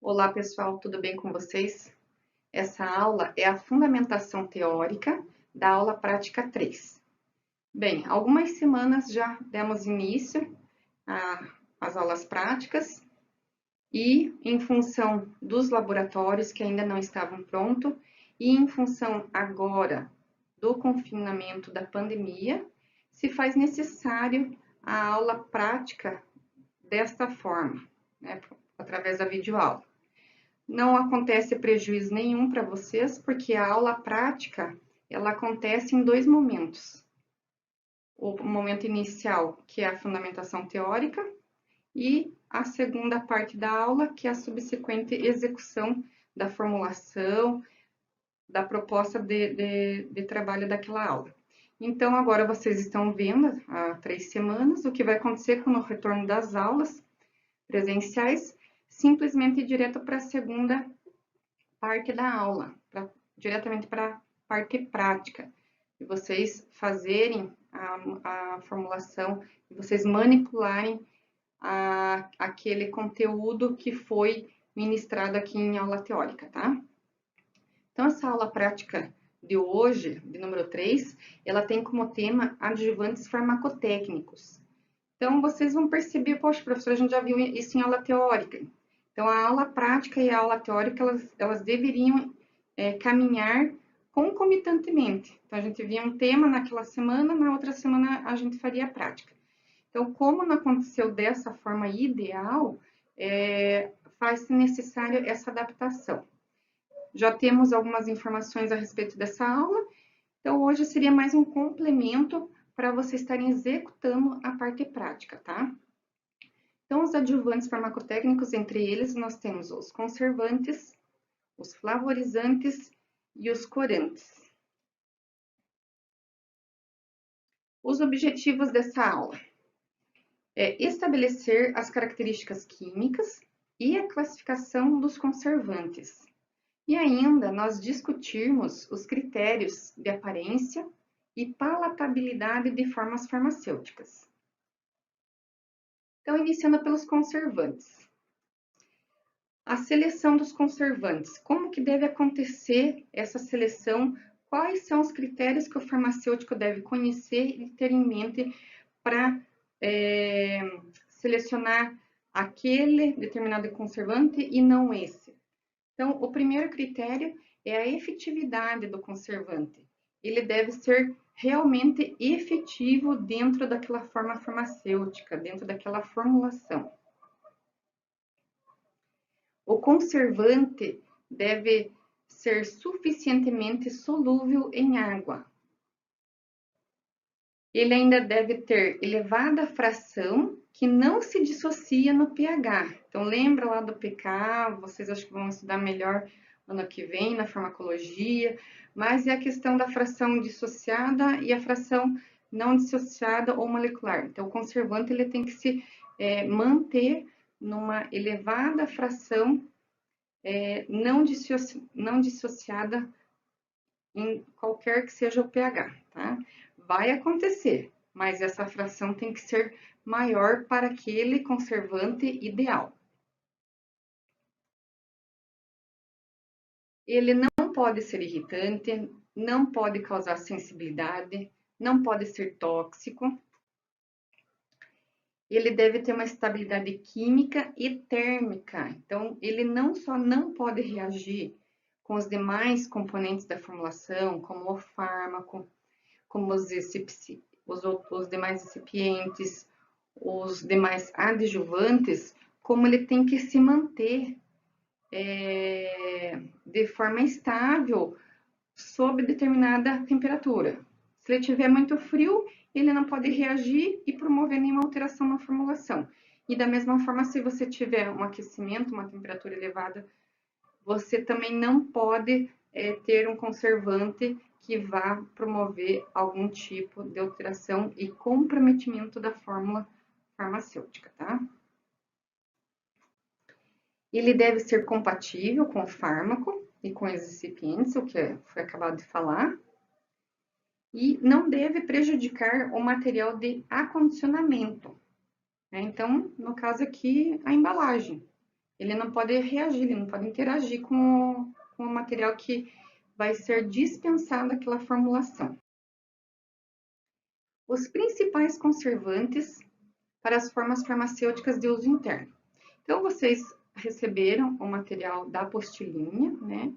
Olá, pessoal, tudo bem com vocês? Essa aula é a fundamentação teórica da aula prática 3. Bem, algumas semanas já demos início às aulas práticas e, em função dos laboratórios que ainda não estavam prontos e em função agora do confinamento da pandemia, se faz necessário a aula prática desta forma, né, através da videoaula. Não acontece prejuízo nenhum para vocês, porque a aula prática, ela acontece em dois momentos. O momento inicial, que é a fundamentação teórica, e a segunda parte da aula, que é a subsequente execução da formulação, da proposta de trabalho daquela aula. Então, agora vocês estão vendo, há 3 semanas, o que vai acontecer com o retorno das aulas presenciais, simplesmente ir direto para a segunda parte da aula, diretamente para a parte prática, e vocês fazerem a formulação, e vocês manipularem aquele conteúdo que foi ministrado aqui em aula teórica, tá? Então, essa aula prática de hoje, de número 3, ela tem como tema adjuvantes farmacotécnicos. Então, vocês vão perceber, poxa, professor, a gente já viu isso em aula teórica. Então, a aula prática e a aula teórica, elas deveriam caminhar concomitantemente. Então, a gente via um tema naquela semana, na outra semana a gente faria a prática. Então, como não aconteceu dessa forma ideal, faz-se necessário essa adaptação. Já temos algumas informações a respeito dessa aula, então hoje seria mais um complemento para vocês estarem executando a parte prática, tá? Então, os adjuvantes farmacotécnicos, entre eles, nós temos os conservantes, os flavorizantes e os corantes. Os objetivos dessa aula é estabelecer as características químicas e a classificação dos conservantes. E ainda nós discutirmos os critérios de aparência e palatabilidade de formas farmacêuticas. Então, iniciando pelos conservantes. A seleção dos conservantes. Como que deve acontecer essa seleção? Quais são os critérios que o farmacêutico deve conhecer e ter em mente para selecionar aquele determinado conservante e não esse? Então, o primeiro critério é a efetividade do conservante. Ele deve ser realmente efetivo dentro daquela forma farmacêutica, dentro daquela formulação. O conservante deve ser suficientemente solúvel em água. Ele ainda deve ter elevada fração que não se dissocia no pH. Então, lembra lá do pK, vocês acho que vão estudar melhor ano que vem na farmacologia, mas é a questão da fração dissociada e a fração não dissociada ou molecular. Então, o conservante ele tem que se manter numa elevada fração não dissociada em qualquer que seja o pH, tá? Vai acontecer, mas essa fração tem que ser maior para aquele conservante ideal. Ele não pode ser irritante, não pode causar sensibilidade, não pode ser tóxico. Ele deve ter uma estabilidade química e térmica. Então, ele não só não pode reagir com os demais componentes da formulação, como o fármaco, como os demais recipientes, os demais adjuvantes, como ele tem que se manter de forma estável sob determinada temperatura. Se ele estiver muito frio, ele não pode reagir e promover nenhuma alteração na formulação. E da mesma forma, se você tiver um aquecimento, uma temperatura elevada, você também não pode ter um conservante que vá promover algum tipo de alteração e comprometimento da fórmula farmacêutica, tá? Ele deve ser compatível com o fármaco e com os recipientes, o que foi acabado de falar, e não deve prejudicar o material de acondicionamento, né? Então, no caso aqui, a embalagem. ele não pode reagir, ele não pode interagir com o material que vai ser dispensado daquela formulação. Os principais conservantes para as formas farmacêuticas de uso interno. Então, vocês receberam o material da apostilinha, né?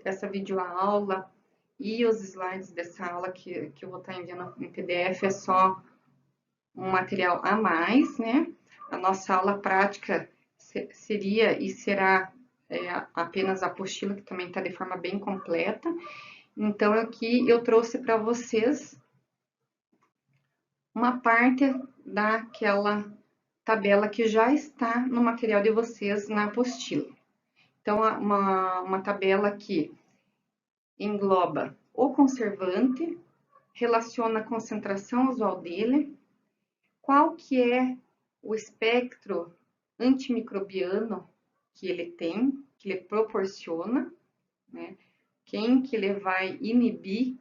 Essa videoaula e os slides dessa aula que eu vou estar enviando em PDF é só um material a mais, né? A nossa aula prática seria e será apenas a apostila, que também está de forma bem completa. Então, aqui eu trouxe para vocês uma parte daquela tabela que já está no material de vocês na apostila. Então, uma tabela que engloba o conservante, relaciona a concentração usual dele, qual que é o espectro antimicrobiano que ele tem, que ele proporciona, né? Quem que ele vai inibir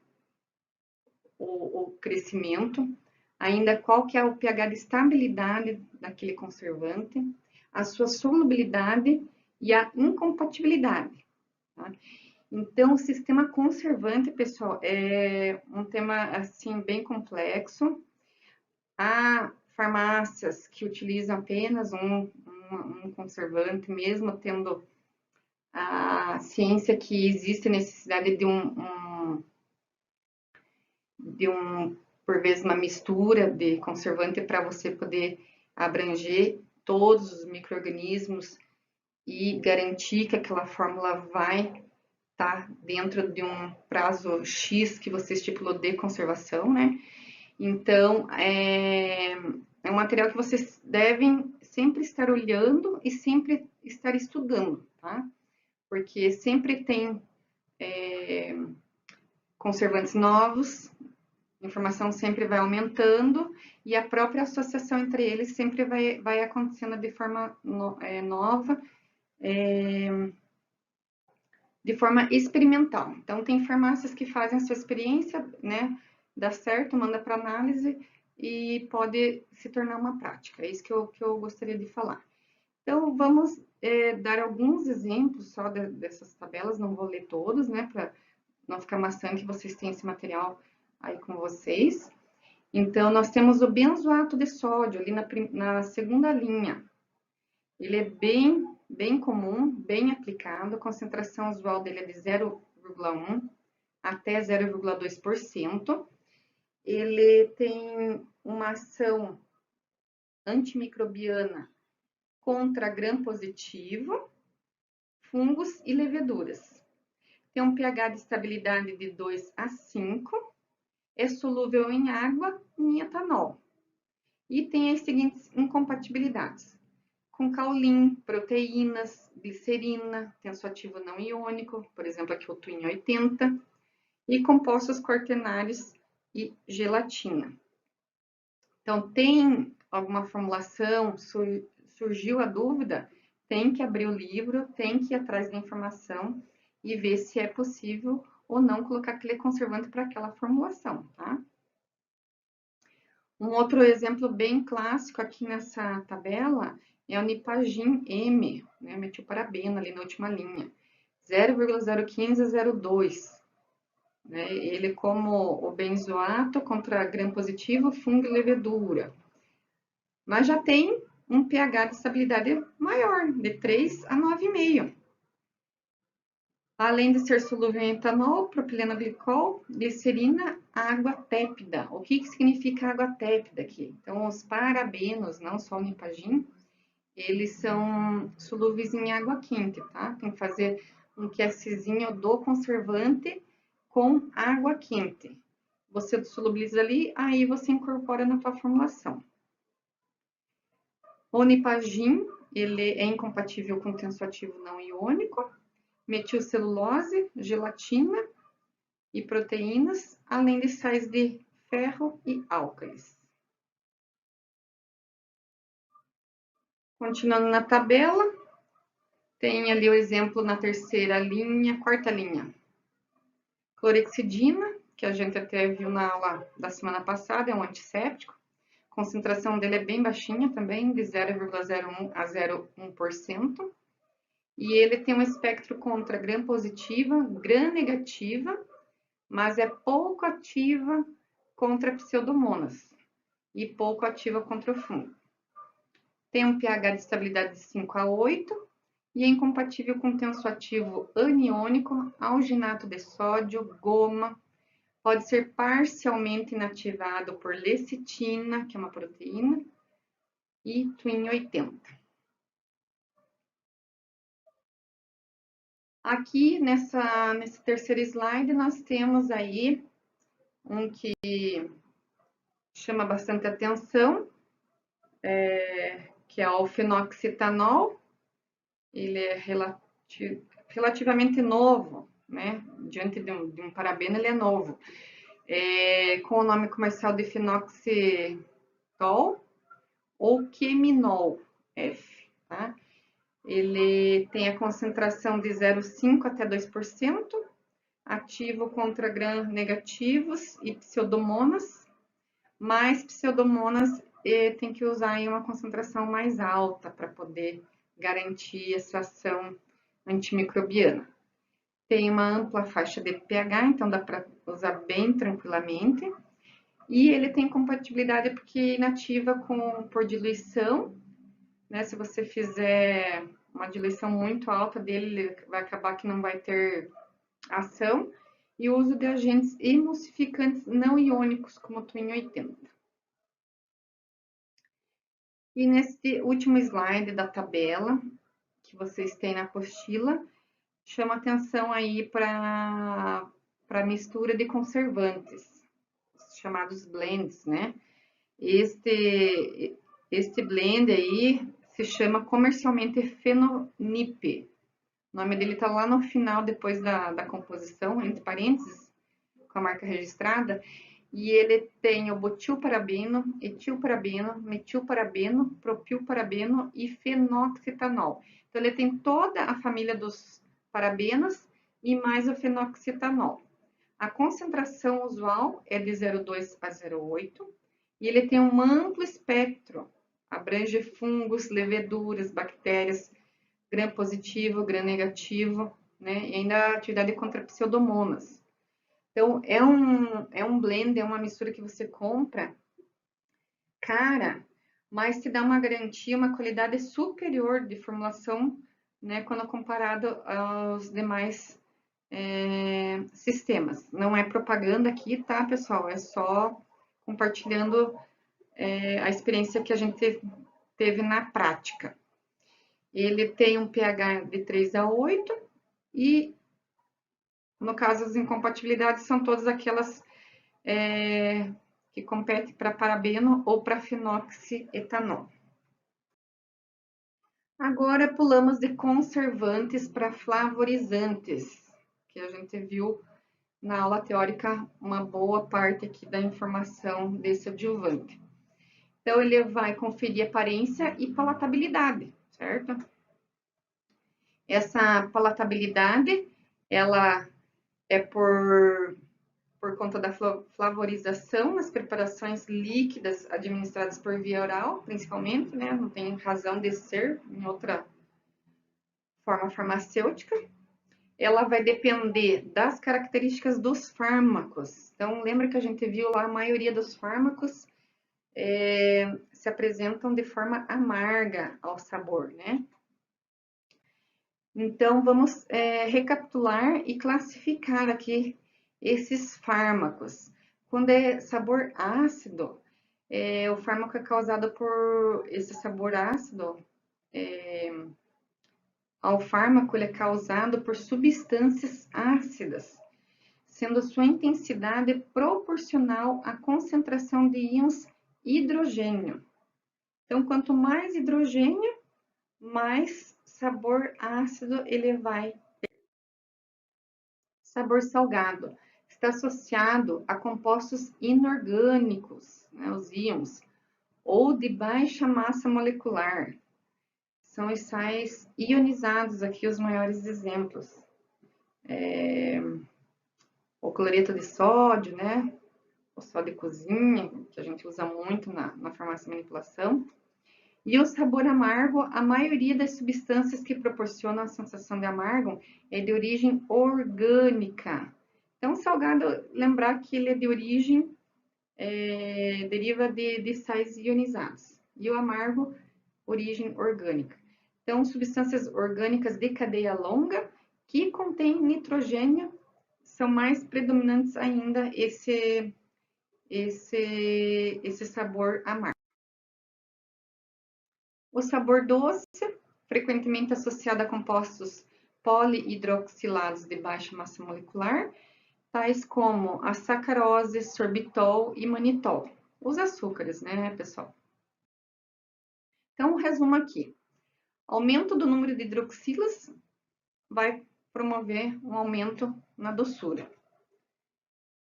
o crescimento, ainda qual que é o pH de estabilidade daquele conservante, a sua solubilidade e a incompatibilidade. Tá? Então, o sistema conservante, pessoal, é um tema assim bem complexo. Há farmácias que utilizam apenas um conservante, mesmo tendo a ciência que existe necessidade por vezes, uma mistura de conservante para você poder abranger todos os micro-organismos e garantir que aquela fórmula vai estar dentro de um prazo X que você estipulou de conservação, né? Então, é um material que vocês devem sempre estar olhando e sempre estar estudando, tá? Porque sempre tem conservantes novos, a informação sempre vai aumentando e a própria associação entre eles sempre vai acontecendo de forma nova, de forma experimental. Então, tem farmácias que fazem a sua experiência, né, dá certo, manda para análise e pode se tornar uma prática. É isso que eu gostaria de falar. Então, vamos dar alguns exemplos só dessas tabelas, não vou ler todos, né, para não ficar maçante, vocês têm esse material aí com vocês. Então, nós temos o benzoato de sódio ali na segunda linha. Ele é bem comum, bem aplicado, a concentração usual dele é de 0,1 até 0,2%. Ele tem uma ação antimicrobiana contra gram-positivo, fungos e leveduras. Tem um pH de estabilidade de 2 a 5, é solúvel em água e em etanol. E tem as seguintes incompatibilidades: com caulin, proteínas, glicerina, tensoativo não iônico, por exemplo, aqui o Twin 80, e compostos quaternários e gelatina. Então, tem alguma formulação, surgiu a dúvida, tem que abrir o livro, tem que ir atrás da informação e ver se é possível ou não colocar aquele conservante para aquela formulação, tá? Um outro exemplo bem clássico aqui nessa tabela é o Nipagin M, né, metilparabeno ali na última linha, 0,015 a 0,2. Né, ele como o benzoato contra gram-positivo, fungo e levedura. Mas já tem um pH de estabilidade maior, de 3 a 9,5. Além de ser solúvel em etanol, propileno glicol, glicerina, água tépida. O que significa água tépida aqui? Então, os parabenos, não só o Nipagin, eles são solúveis em água quente, tá? Tem que fazer um QSzinho do conservante com água quente. Você solubiliza ali, aí você incorpora na tua formulação. O Nipagin, ele é incompatível com tensoativo não iônico, metilcelulose, gelatina e proteínas, além de sais de ferro e álcalis. Continuando na tabela, tem ali o exemplo na terceira linha, quarta linha. Clorexidina, que a gente até viu na aula da semana passada, é um antisséptico, concentração dele é bem baixinha também, de 0,01 a 0,1%. E ele tem um espectro contra gram-positiva, gram-negativa, mas é pouco ativa contra pseudomonas e pouco ativa contra o fungo. Tem um pH de estabilidade de 5 a 8 e é incompatível com tensoativo aniônico, alginato de sódio, goma. Pode ser parcialmente inativado por lecitina, que é uma proteína, e Twin 80. Aqui, nesse terceiro slide, nós temos aí um que chama bastante atenção, que é o fenoxietanol. Ele é relativamente novo, né? Diante de um parabeno, ele é novo. Com o nome comercial de fenoxitol ou queminol F, tá? Ele tem a concentração de 0,5 até 2%, ativo contra gram-negativos e pseudomonas, mas pseudomonas tem que usar aí uma concentração mais alta para poder garantir essa ação antimicrobiana. Tem uma ampla faixa de pH, então dá para usar bem tranquilamente. E ele tem compatibilidade porque é inativa por diluição, né? Se você fizer uma diluição muito alta dele, ele vai acabar que não vai ter ação. E o uso de agentes emulsificantes não iônicos, como o Twin 80. E nesse último slide da tabela, que vocês têm na apostila, chama atenção aí para a mistura de conservantes, chamados blends, né? Este blend aí se chama comercialmente Fenonip. O nome dele tá lá no final, depois da composição, entre parênteses, com a marca registrada. E ele tem o butilparabeno, etilparabeno, metilparabeno, propilparabeno e fenoxietanol. Então, ele tem toda a família dos parabenos e mais o fenoxietanol. A concentração usual é de 0,2 a 0,8 e ele tem um amplo espectro, abrange fungos, leveduras, bactérias, gram-positivo, gram-negativo, né? E ainda a atividade contra pseudomonas. Então, é um blend, é uma mistura que você compra cara, mas te dá uma garantia, uma qualidade superior de formulação, né, quando comparado aos demais sistemas. Não é propaganda aqui, tá, pessoal? É só compartilhando a experiência que a gente teve na prática. Ele tem um pH de 3 a 8 e, no caso, as incompatibilidades são todas aquelas que competem para parabeno ou para fenoxietanol. Agora pulamos de conservantes para flavorizantes, que a gente viu na aula teórica uma boa parte aqui da informação desse adjuvante. Então, ele vai conferir aparência e palatabilidade, certo? Essa palatabilidade, ela é por conta da flavorização nas preparações líquidas administradas por via oral, principalmente, né? Não tem razão de ser em outra forma farmacêutica. Ela vai depender das características dos fármacos. Então, lembra que a gente viu lá, a maioria dos fármacos se apresentam de forma amarga ao sabor, né? Então, vamos recapitular e classificar aqui esses fármacos. Quando é sabor ácido, o fármaco é causado por esse sabor ácido, ao fármaco ele é causado por substâncias ácidas, sendo sua intensidade proporcional à concentração de íons hidrogênio. Então, quanto mais hidrogênio, mais sabor ácido ele vai ter. Sabor salgado está associado a compostos inorgânicos, né, os íons, ou de baixa massa molecular. São os sais ionizados aqui os maiores exemplos. O cloreto de sódio, né? o sal de cozinha, que a gente usa muito na farmácia de manipulação. E o sabor amargo, a maioria das substâncias que proporcionam a sensação de amargo é de origem orgânica. Então, o salgado, lembrar que ele é de origem, deriva de sais ionizados. E o amargo, origem orgânica. Então, substâncias orgânicas de cadeia longa que contêm nitrogênio são mais predominantes ainda esse sabor amargo. O sabor doce, frequentemente associado a compostos polihidroxilados de baixa massa molecular, tais como a sacarose, sorbitol e manitol. Os açúcares, né, pessoal? Então, um resumo aqui. Aumento do número de hidroxilas vai promover um aumento na doçura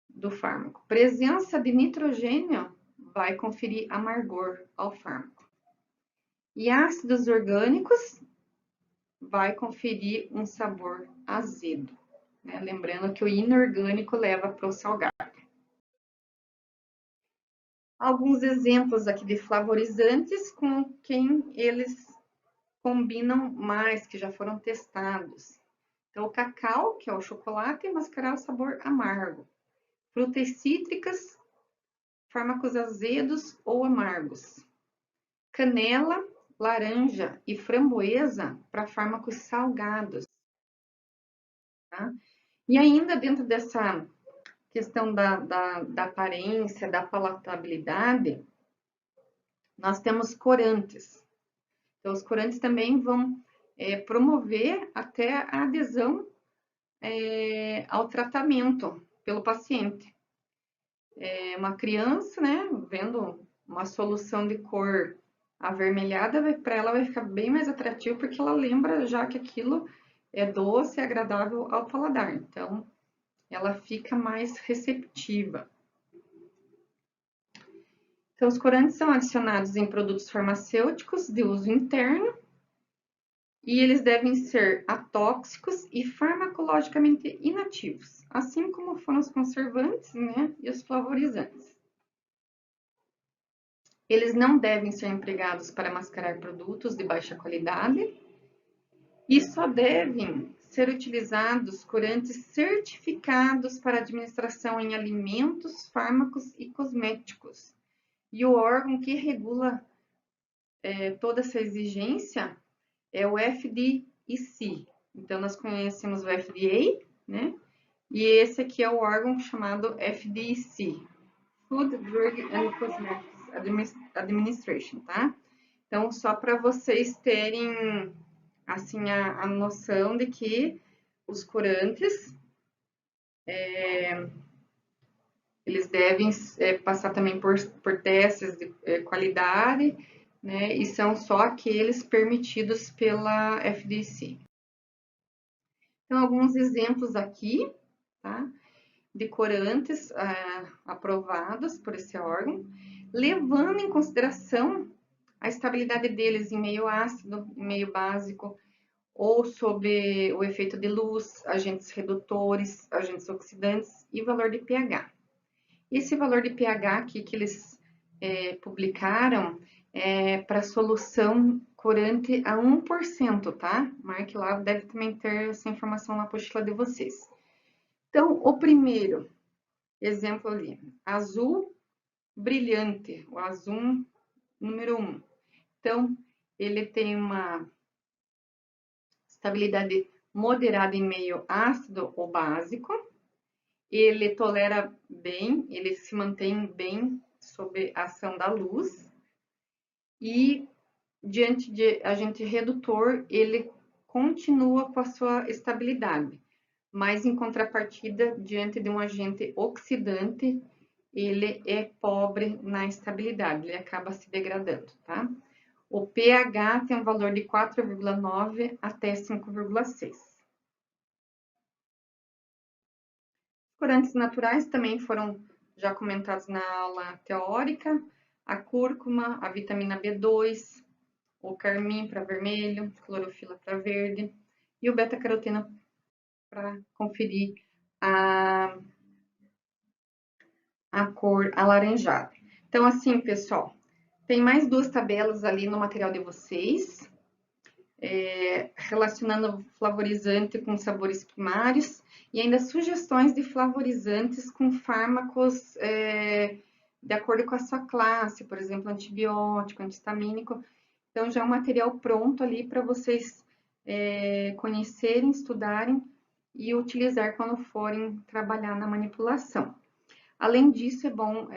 do fármaco. Presença de nitrogênio vai conferir amargor ao fármaco. E ácidos orgânicos vai conferir um sabor azedo, né? Lembrando que o inorgânico leva para o salgado. Alguns exemplos aqui de flavorizantes com quem eles combinam mais, que já foram testados. Então, o cacau, que é o chocolate, mascarar o sabor amargo. Frutas cítricas, fármacos azedos ou amargos. Canela, laranja e framboesa para fármacos salgados. Tá? E ainda dentro dessa questão da aparência, da palatabilidade, nós temos corantes. Então, os corantes também vão promover até a adesão ao tratamento pelo paciente. Uma criança, né, vendo uma solução de cor avermelhada, para ela vai ficar bem mais atrativo, porque ela lembra já que aquilo é doce e agradável ao paladar. Então, ela fica mais receptiva. Então, os corantes são adicionados em produtos farmacêuticos de uso interno e eles devem ser atóxicos e farmacologicamente inativos, assim como foram os conservantes, né, e os flavorizantes. Eles não devem ser empregados para mascarar produtos de baixa qualidade e só devem ser utilizados corantes certificados para administração em alimentos, fármacos e cosméticos. E o órgão que regula toda essa exigência é o FDIC. Então, nós conhecemos o FDA, né? E esse aqui é o órgão chamado FDIC, Food, Drug and Cosmetics Administration, tá? Então, só para vocês terem, assim, a noção de que os corantes, eles devem passar também por testes de qualidade, né? E são só aqueles permitidos pela FDC. Então, alguns exemplos aqui, tá? De corantes aprovados por esse órgão, levando em consideração a estabilidade deles em meio ácido, em meio básico, ou sob o efeito de luz, agentes redutores, agentes oxidantes e valor de pH. Esse valor de pH aqui que eles publicaram é para solução corante a 1%, tá? Marque lá, deve também ter essa informação na apostila de vocês. Então, o primeiro exemplo ali, azul brilhante, o azul número 1. Então, ele tem uma estabilidade moderada em meio ácido ou básico. Ele tolera bem, ele se mantém bem sob a ação da luz. E, diante de agente redutor, ele continua com a sua estabilidade. Mas, em contrapartida, diante de um agente oxidante, ele é pobre na estabilidade, ele acaba se degradando, tá? O pH tem um valor de 4,9 até 5,6. Os corantes naturais também foram já comentados na aula teórica. A cúrcuma, a vitamina B2, o carmim para vermelho, clorofila para verde e o beta-caroteno para conferir a cor alaranjada. Então, assim, pessoal, tem mais 2 tabelas ali no material de vocês, relacionando flavorizante com sabores primários e ainda sugestões de flavorizantes com fármacos de acordo com a sua classe, por exemplo, antibiótico, antihistamínico. Então, já é um material pronto ali para vocês conhecerem, estudarem e utilizar quando forem trabalhar na manipulação. Além disso, é bom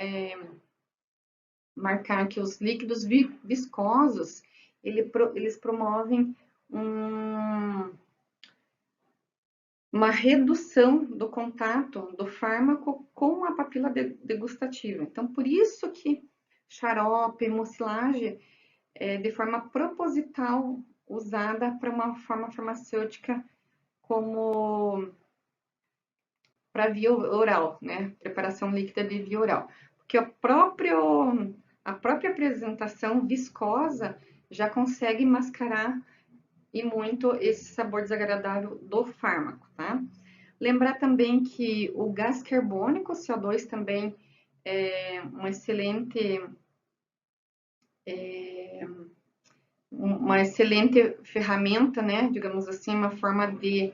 marcar que os líquidos viscosos, eles promovem uma redução do contato do fármaco com a papila degustativa. Então, por isso que xarope, mucilagem é de forma proposital usada para uma forma farmacêutica como para via oral, né? Preparação líquida de via oral. Porque a própria apresentação viscosa já consegue mascarar e muito esse sabor desagradável do fármaco, tá? Lembrar também que o gás carbônico, o CO2, também é uma excelente ferramenta, né? Digamos assim, uma forma de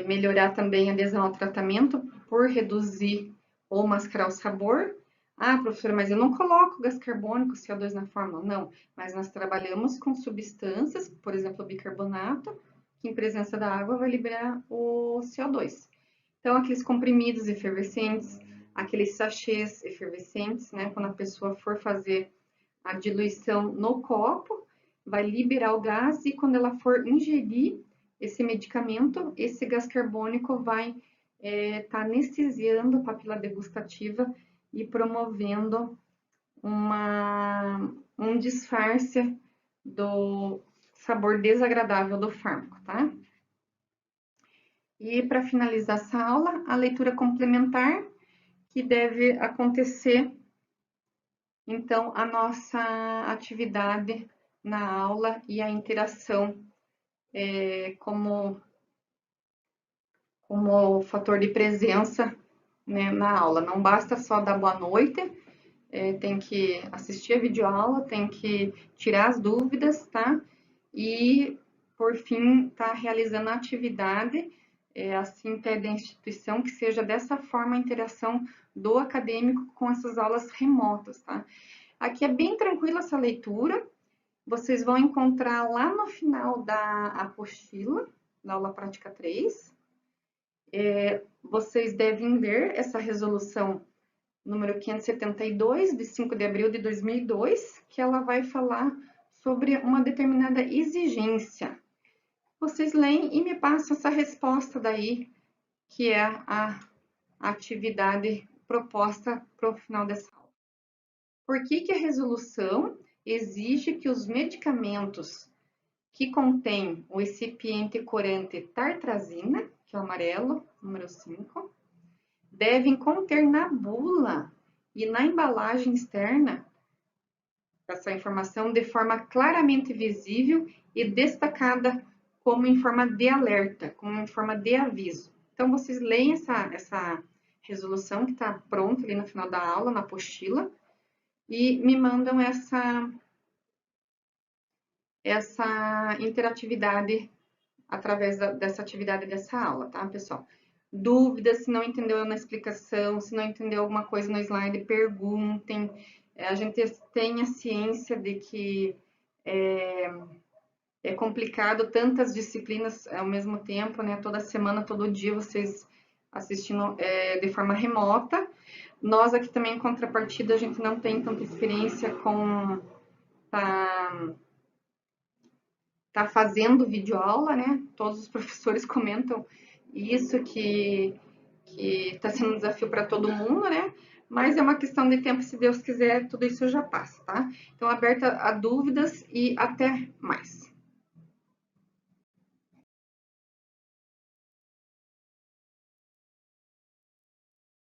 melhorar também a adesão ao tratamento por reduzir ou mascarar o sabor. Ah, professora, mas eu não coloco gás carbônico, CO2 na fórmula. Não, mas nós trabalhamos com substâncias, por exemplo, o bicarbonato, que em presença da água vai liberar o CO2. Então, aqueles comprimidos efervescentes, aqueles sachês efervescentes, né? Quando a pessoa for fazer a diluição no copo, vai liberar o gás e quando ela for ingerir esse medicamento, esse gás carbônico vai tá anestesiando a papila degustativa e promovendo um disfarce do sabor desagradável do fármaco, tá? E para finalizar essa aula, a leitura complementar, que deve acontecer, então, a nossa atividade na aula e a interação como fator de presença, né, na aula. Não basta só dar boa noite, tem que assistir a videoaula, tem que tirar as dúvidas, tá? E, por fim, tá realizando a atividade, assim pede a instituição que seja dessa forma a interação do acadêmico com essas aulas remotas, tá? Aqui é bem tranquila essa leitura, vocês vão encontrar lá no final da apostila, da aula prática 3, vocês devem ver essa resolução número 572, de 5 de abril de 2002, que ela vai falar sobre uma determinada exigência. Vocês leem e me passam essa resposta daí, que é a atividade proposta para o final dessa aula. Por que que a resolução exige que os medicamentos que contêm o excipiente corante tartrazina, que é o amarelo, número 5, devem conter na bula e na embalagem externa essa informação de forma claramente visível e destacada como em forma de alerta, como em forma de aviso. Então, vocês leem essa resolução que está pronta ali no final da aula, na apostila, e me mandam essa interatividade através dessa atividade dessa aula, tá, pessoal? Dúvidas, se não entendeu na explicação, se não entendeu alguma coisa no slide, perguntem. A gente tem a ciência de que é complicado tantas disciplinas ao mesmo tempo, né? Toda semana, todo dia, vocês assistindo de forma remota. Nós aqui também, em contrapartida, a gente não tem tanta experiência com tá fazendo videoaula, né? Todos os professores comentam isso, que está sendo um desafio para todo mundo, né? Mas é uma questão de tempo, se Deus quiser, tudo isso já passa, tá? Então, aberta a dúvidas e até mais.